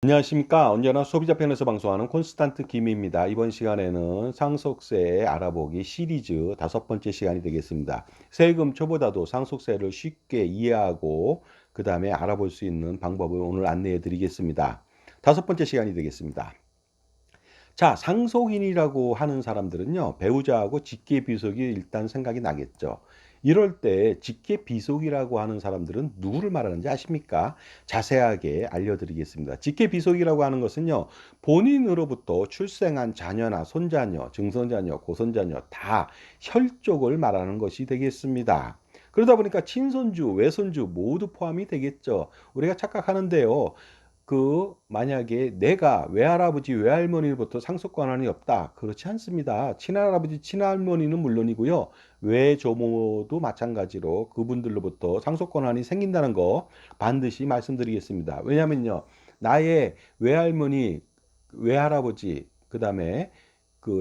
안녕하십니까. 언제나 소비자 편에서 방송하는 콘스탄트 김입니다. 이번 시간에는 상속세 알아보기 시리즈 5번째 시간이 되겠습니다. 세금 초보자도 상속세를 쉽게 이해하고 그 다음에 알아볼 수 있는 방법을 오늘 안내해 드리겠습니다. 5번째 시간이 되겠습니다. 자, 상속인이라고 하는 사람들은요, 배우자하고 직계비속이 일단 생각이 나겠죠. 이럴 때 직계비속이라고 하는 사람들은 누구를 말하는지 아십니까? 자세하게 알려드리겠습니다. 직계비속이라고 하는 것은요, 본인으로부터 출생한 자녀나 손자녀, 증손자녀, 고손자녀 다 혈족을 말하는 것이 되겠습니다. 그러다 보니까 친손주, 외손주 모두 포함이 되겠죠. 우리가 착각하는데요. 만약에 내가 외할아버지, 외할머니로부터 상속 권한이 없다. 그렇지 않습니다. 친할아버지, 친할머니는 물론이고요. 외조모도 마찬가지로 그분들로부터 상속 권한이 생긴다는 거 반드시 말씀드리겠습니다. 왜냐면요. 나의 외할머니, 외할아버지, 그다음에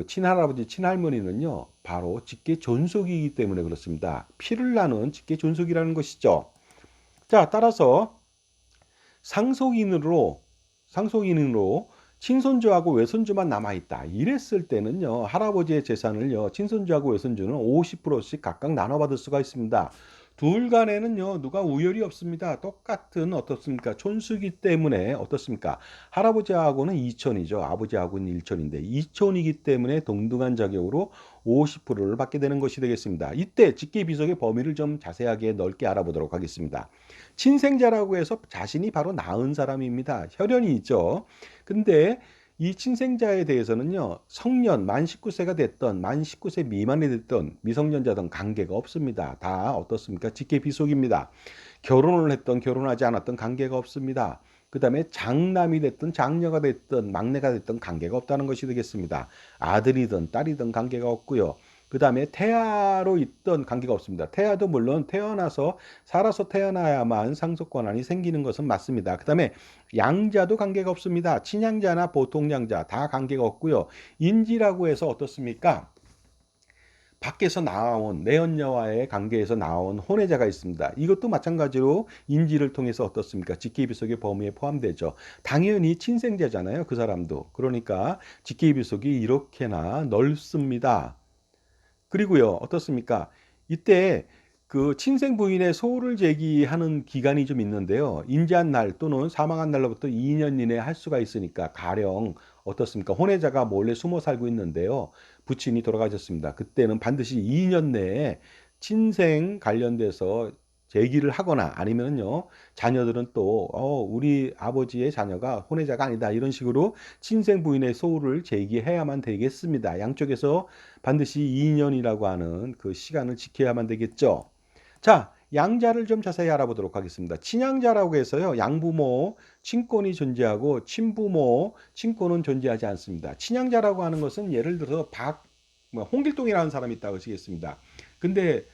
친할아버지, 친할머니는요. 바로 직계 존속이기 때문에 그렇습니다. 피를 나눈 직계 존속이라는 것이죠. 자, 따라서 상속인으로 상속인으로 친손주하고 외손주만 남아 있다. 이랬을 때는요. 할아버지의 재산을요. 친손주하고 외손주는 50%씩 각각 나눠 받을 수가 있습니다. 둘 간에는요. 누가 우열이 없습니다. 똑같은 어떻습니까? 촌수기 때문에 어떻습니까? 할아버지하고는 2촌이죠. 아버지하고는 1촌인데 2촌이기 때문에 동등한 자격으로 50%를 받게 되는 것이 되겠습니다. 이때 직계비속의 범위를 좀 자세하게 넓게 알아보도록 하겠습니다. 친생자라고 해서 자신이 바로 낳은 사람입니다. 혈연이 있죠. 근데 이 친생자에 대해서는요, 성년, 만 19세가 됐던, 만 19세 미만이 됐던 미성년자든 관계가 없습니다. 다 어떻습니까? 직계비속입니다. 결혼을 했던, 결혼하지 않았던 관계가 없습니다. 그 다음에 장남이 됐든, 장녀가 됐든, 막내가 됐든 관계가 없다는 것이 되겠습니다. 아들이든 딸이든 관계가 없고요. 그 다음에 태아로 있던 관계가 없습니다. 태아도 물론 태어나서 살아서 태어나야만 상속 권한이 생기는 것은 맞습니다. 그 다음에 양자도 관계가 없습니다. 친양자나 보통 양자 다 관계가 없고요. 인지라고 해서 어떻습니까? 밖에서 나온 내연녀와의 관계에서 나온 혼외자가 있습니다. 이것도 마찬가지로 인지를 통해서 어떻습니까? 직계비속의 범위에 포함되죠. 당연히 친생자잖아요. 그 사람도. 그러니까 직계비속이 이렇게나 넓습니다. 그리고요, 어떻습니까? 이때 친생 부인의 소를 제기하는 기간이 좀 있는데요. 인지한 날 또는 사망한 날로부터 2년 이내에 할 수가 있으니까 가령 어떻습니까? 혼외자가 몰래 숨어 살고 있는데요. 부친이 돌아가셨습니다. 그때는 반드시 2년 내에 친생 관련돼서 제기를 하거나 아니면요 자녀들은 또 우리 아버지의 자녀가 혼외자가 아니다 이런 식으로 친생 부인의 소를 제기해야만 되겠습니다. 양쪽에서 반드시 2년이라고 하는 그 시간을 지켜야만 되겠죠. 자, 양자를 좀 자세히 알아보도록 하겠습니다. 친양자라고 해서요, 양부모, 친권이 존재하고 친부모, 친권은 존재하지 않습니다. 친양자라고 하는 것은 예를 들어서 홍길동이라는 사람이 있다고 하시겠습니다. 근데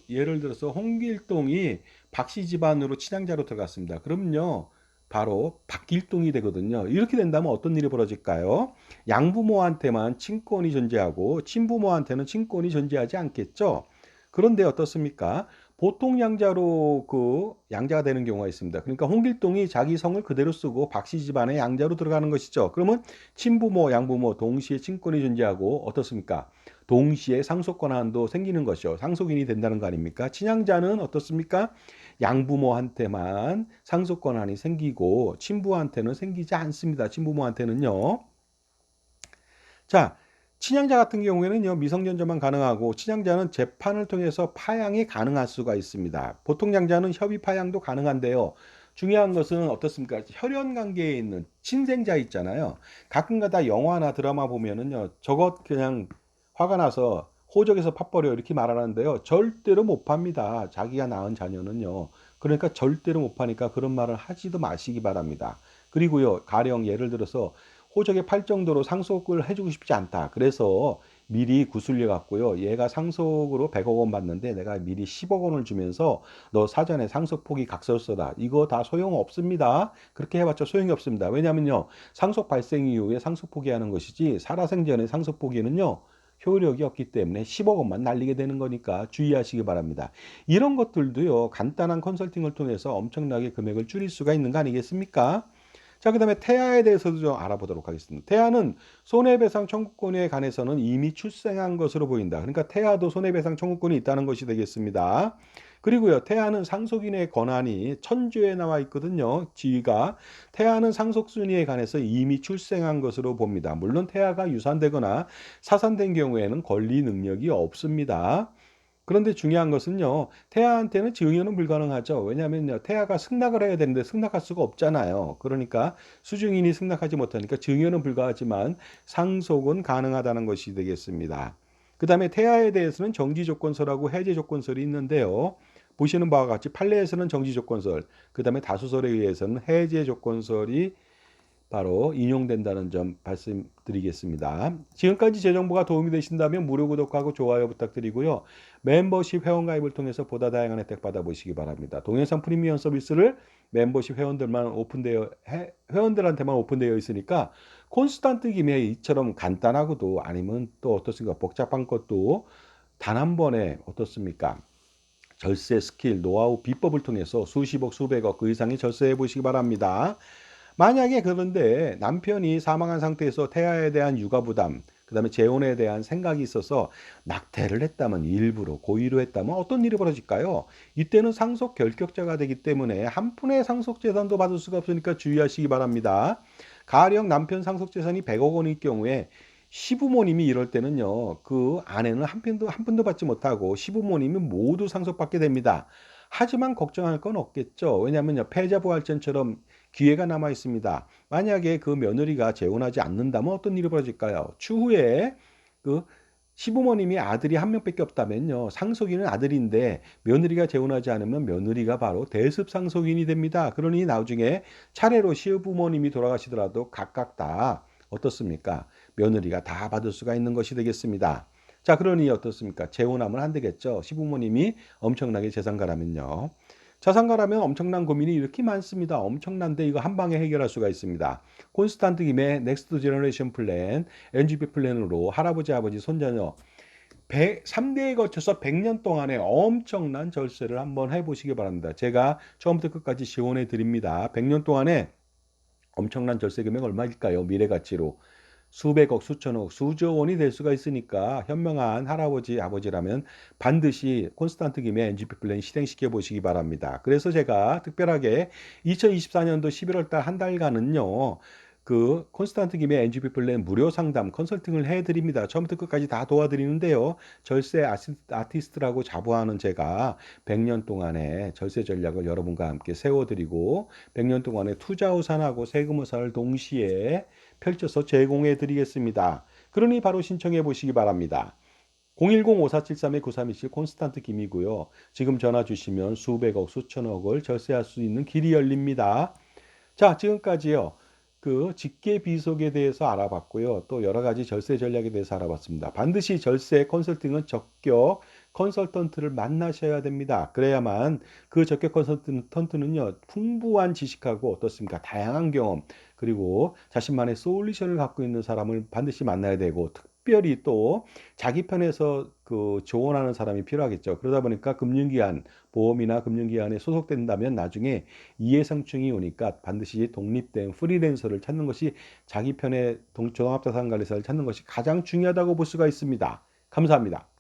예를 들어서 홍길동이 박씨 집안으로 친양자로 들어갔습니다. 그러면요, 바로 박길동이 되거든요. 이렇게 된다면 어떤 일이 벌어질까요? 양부모한테만 친권이 존재하고 친부모한테는 친권이 존재하지 않겠죠. 그런데 어떻습니까? 보통 양자로 양자가 되는 경우가 있습니다. 그러니까 홍길동이 자기 성을 그대로 쓰고 박씨 집안의 양자로 들어가는 것이죠. 그러면 친부모, 양부모 동시에 친권이 존재하고 어떻습니까? 동시에 상속 권한도 생기는 것이죠. 상속인이 된다는 거 아닙니까? 친양자는 어떻습니까? 양부모한테만 상속 권한이 생기고 친부한테는 생기지 않습니다. 친부모한테는요. 자, 친양자 같은 경우에는요, 미성년자만 가능하고, 친양자는 재판을 통해서 파양이 가능할 수가 있습니다. 보통 양자는 협의 파양도 가능한데요. 중요한 것은 어떻습니까? 혈연 관계에 있는 친생자 있잖아요. 가끔가다 영화나 드라마 보면은요, 저것 그냥 화가 나서 호적에서 팥버려 이렇게 말하는데요. 절대로 못 팝니다. 자기가 낳은 자녀는요. 그러니까 절대로 못 파니까 그런 말을 하지도 마시기 바랍니다. 그리고요, 가령 예를 들어서 호적에 팔 정도로 상속을 해주고 싶지 않다. 그래서 미리 구슬려 갖고요. 얘가 상속으로 100억 원 받는데 내가 미리 10억 원을 주면서 너 사전에 상속 포기 각서 써라. 이거 다 소용 없습니다. 그렇게 해봤자 소용이 없습니다. 왜냐면요. 상속 발생 이후에 상속 포기하는 것이지 살아생전에 상속 포기는요. 효력이 없기 때문에 10억 원만 날리게 되는 거니까 주의하시기 바랍니다. 이런 것들도요. 간단한 컨설팅을 통해서 엄청나게 금액을 줄일 수가 있는 거 아니겠습니까? 자, 그다음에 태아에 대해서도 좀 알아보도록 하겠습니다. 태아는 손해배상 청구권에 관해서는 이미 출생한 것으로 보인다. 그러니까 태아도 손해배상 청구권이 있다는 것이 되겠습니다. 그리고요, 태아는 상속인의 권한이 천조에 나와 있거든요. 지위가. 태아는 상속순위에 관해서 이미 출생한 것으로 봅니다. 물론 태아가 유산되거나 사산된 경우에는 권리 능력이 없습니다. 그런데 중요한 것은요, 태아한테는 증여는 불가능하죠. 왜냐하면요, 태아가 승낙을 해야 되는데 승낙할 수가 없잖아요. 그러니까 수중인이 승낙하지 못하니까 증여는 불가하지만 상속은 가능하다는 것이 되겠습니다. 그 다음에 태아에 대해서는 정지조건설하고 해제조건설이 있는데요. 보시는 바와 같이 판례에서는 정지조건설, 그 다음에 다수설에 의해서는 해제조건설이 바로 인용된다는 점 말씀드리겠습니다. 지금까지 제 정보가 도움이 되신다면 무료 구독하고 좋아요 부탁드리고요. 멤버십 회원가입을 통해서 보다 다양한 혜택 받아보시기 바랍니다. 동영상 프리미엄 서비스를 멤버십 회원들한테만 오픈되어 있으니까 콘스탄트 김에 이처럼 간단하고도 아니면 또 어떻습니까? 복잡한 것도 단 한 번에 어떻습니까? 절세 스킬, 노하우, 비법을 통해서 수십억, 수백억 그 이상의 절세해 보시기 바랍니다. 만약에 그런데 남편이 사망한 상태에서 태아에 대한 육아 부담, 그다음에 재혼에 대한 생각이 있어서 낙태를 했다면 일부러 고의로 했다면 어떤 일이 벌어질까요? 이때는 상속 결격자가 되기 때문에 한 푼의 상속 재산도 받을 수가 없으니까 주의하시기 바랍니다. 가령 남편 상속 재산이 100억 원일 경우에 시부모님이 이럴 때는요, 그 아내는 한 푼도 받지 못하고 시부모님이 모두 상속받게 됩니다. 하지만 걱정할 건 없겠죠. 왜냐하면요, 패자부활전처럼 기회가 남아 있습니다. 만약에 그 며느리가 재혼하지 않는다면 어떤 일이 벌어질까요? 추후에 그 시부모님이 아들이 한 명밖에 없다면요, 상속인은 아들인데 며느리가 재혼하지 않으면 며느리가 바로 대습 상속인이 됩니다. 그러니 나중에 차례로 시부모님이 돌아가시더라도 각각 다 어떻습니까? 며느리가 다 받을 수가 있는 것이 되겠습니다. 자, 그러니 어떻습니까? 재혼하면 안 되겠죠. 시부모님이 엄청나게 재산가라면요. 자산가라면 엄청난 고민이 이렇게 많습니다. 엄청난데 이거 한 방에 해결할 수가 있습니다. 콘스탄트 김의 넥스트 제너레이션 플랜, NGP 플랜으로 할아버지, 아버지, 손자녀 3대에 거쳐서 100년 동안의 엄청난 절세를 한번 해보시기 바랍니다. 제가 처음부터 끝까지 지원해 드립니다. 100년 동안에 엄청난 절세 금액 얼마일까요? 미래 가치로. 수백억, 수천억, 수조 원이 될 수가 있으니까 현명한 할아버지, 아버지라면 반드시 콘스탄트 김의 NGP 플랜 실행시켜 보시기 바랍니다. 그래서 제가 특별하게 2024년도 11월 달 한 달간은요, 그 콘스탄트 김의 NGP 플랜 무료 상담 컨설팅을 해드립니다. 처음부터 끝까지 다 도와드리는데요. 절세 아티스트라고 자부하는 제가 100년 동안의 절세 전략을 여러분과 함께 세워드리고 100년 동안의 투자 우산하고 세금 우산을 동시에 펼쳐서 제공해 드리겠습니다. 그러니 바로 신청해 보시기 바랍니다. 010-5473-9327 콘스탄트 김이고요. 지금 전화 주시면 수백억, 수천억을 절세할 수 있는 길이 열립니다. 자, 지금까지요. 그 직계 비속에 대해서 알아봤고요. 또 여러 가지 절세 전략에 대해서 알아봤습니다. 반드시 절세 컨설팅은 적격 컨설턴트를 만나셔야 됩니다. 그래야만 그 적격 컨설턴트는요, 풍부한 지식하고 어떻습니까? 다양한 경험, 그리고 자신만의 솔루션을 갖고 있는 사람을 반드시 만나야 되고, 특별히 또 자기 편에서 그 조언하는 사람이 필요하겠죠. 그러다 보니까 금융기관, 보험이나 금융기관에 소속된다면 나중에 이해상충이 오니까 반드시 독립된 프리랜서를 찾는 것이 자기 편의 종합자산관리사를 찾는 것이 가장 중요하다고 볼 수가 있습니다. 감사합니다.